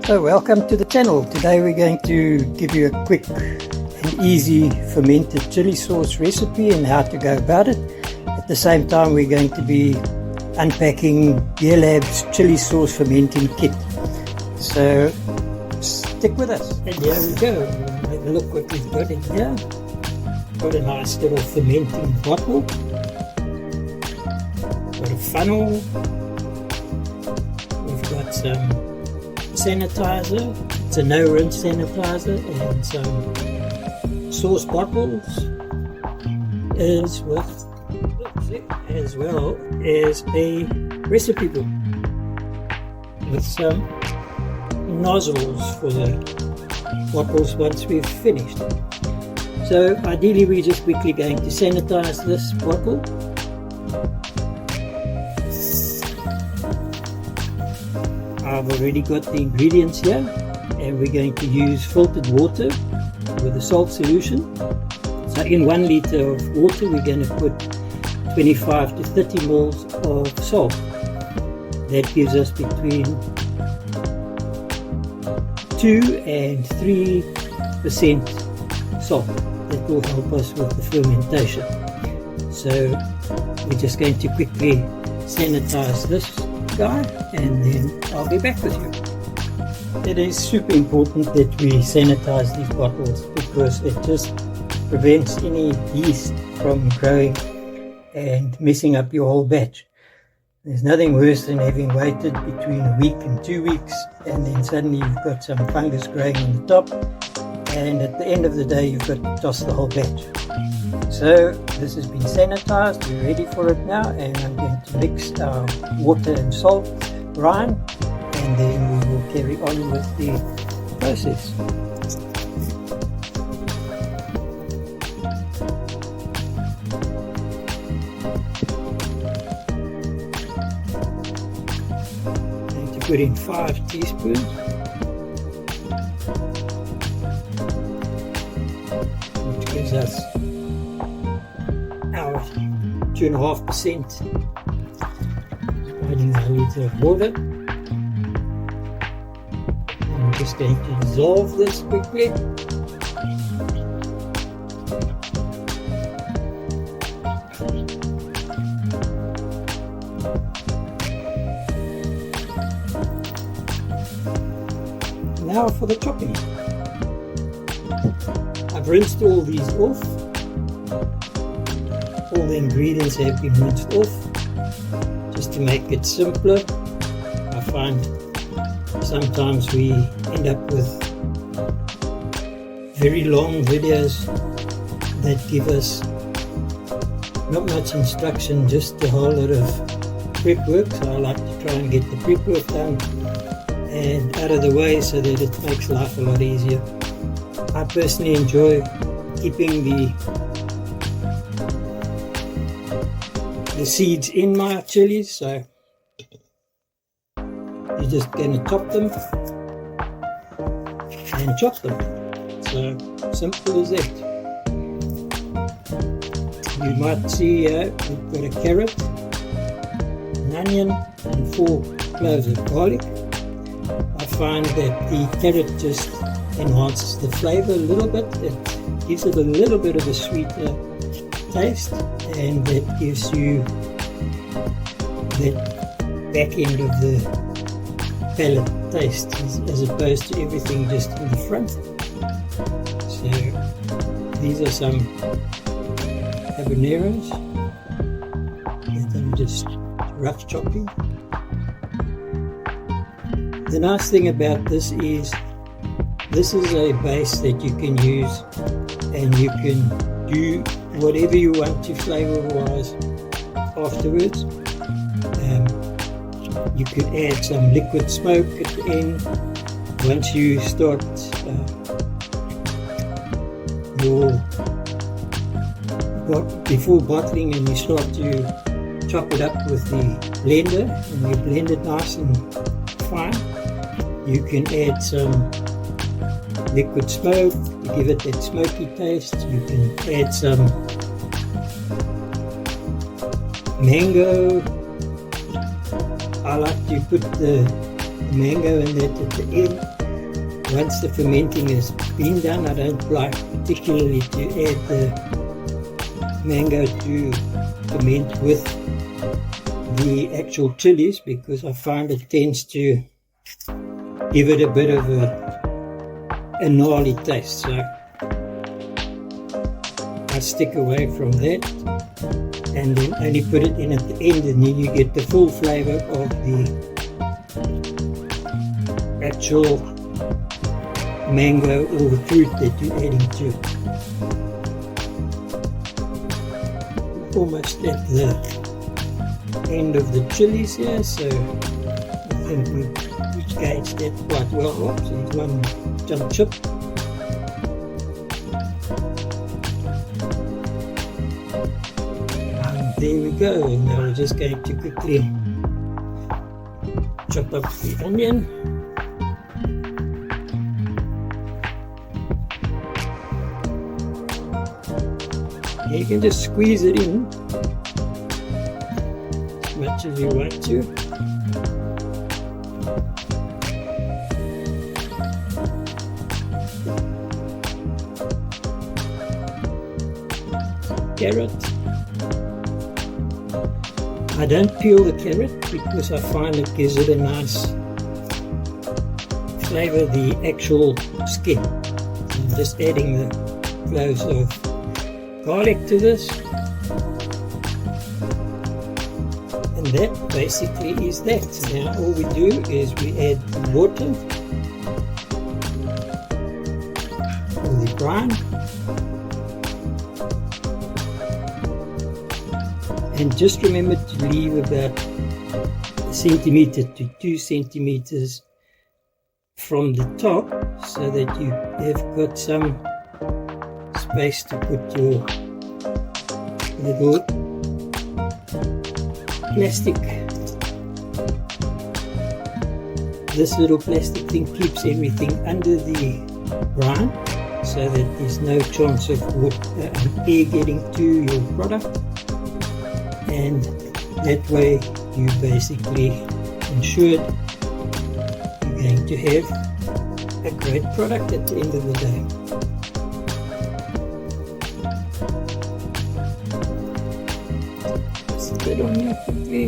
So welcome to the channel. Today we're going to give you a quick and easy fermented chili sauce recipe and how to go about it. At the same time we're going to be unpacking Beer Lab's chili sauce fermenting kit. So stick with us. And here we go. Have a look what we've got in here. Got a nice little fermenting bottle. Got a funnel. We've got some sanitizer, it's a no rinse sanitizer, and some sauce bottles, as well as a recipe book with some nozzles for the bottles once we've finished. So ideally we're just quickly going to sanitize this bottle. I've already got the ingredients here, and we're going to use filtered water with a salt solution. So in 1 liter of water we're going to put 25 to 30 mils of salt. That gives us between 2 and 3% salt. That will help us with the fermentation. So we're just going to quickly sanitize this guy, and then I'll be back with you. It is super important that we sanitize these bottles because it just prevents any yeast from growing and messing up your whole batch. There's nothing worse than having waited between a week and 2 weeks and then suddenly you've got some fungus growing on the top, and at the end of the day you've got to toss the whole batch. So this has been sanitized, we're ready for it now, and I'm going to mix our water and salt brine, and then we will carry on with the process. I'm going to put in 5 teaspoons. Which gives us our 2.5% adding a liter of water. I'm just going to dissolve this quickly. Now for the chopping. I've rinsed all these off. All the ingredients have been rinsed off just to make it simpler. I find sometimes we end up with very long videos that give us not much instruction, just a whole lot of prep work. So I like to try and get the prep work done and out of the way so that it makes life a lot easier. I personally enjoy keeping the seeds in my chilies, so you're just going to chop them and chop them. So simple as that. You might see we've got a carrot, an onion, and 4 cloves of garlic. I find that the carrot just enhances the flavor a little bit. It gives it a little bit of a sweeter taste, and that gives you that back end of the palate taste as opposed to everything just in the front. So these are some habaneros that I'm just rough chopping. The nice thing about this is a base that you can use, and you can do whatever you want to flavor wise afterwards. You could add some liquid smoke at the end once you start before bottling, and you start to chop it up with the blender and you blend it nice and fine. You can add some liquid smoke to give it that smoky taste. You can add some mango. I like to put the mango in that at the end once the fermenting has been done, I don't like particularly to add the mango to ferment with the actual chilies, because I find it tends to give it a bit of a gnarly taste. So I stick away from that and then only put it in at the end, and then you get the full flavor of the actual mango or the fruit that you're adding to it. Almost at the end of the chilies here, so I think we've gauged that quite well. Oops, there's one jump chip. There we go, and now we're just going to quickly chop up the onion. You can just squeeze it in as much as you want to. Carrot. I don't peel the carrot because I find it gives it a nice flavor, the actual skin. I'm just adding the cloves of garlic to this, and that basically is that. Now all we do is we add the water or the brine, and just remember to leave about 1 centimeter to 2 centimeters from the top, so that you have got some space to put your little plastic. This little plastic thing keeps everything under the brine, so that there's no chance of air getting to your product, and that way you basically ensured you're going to have a great product at the end of the day. Put that on here quickly.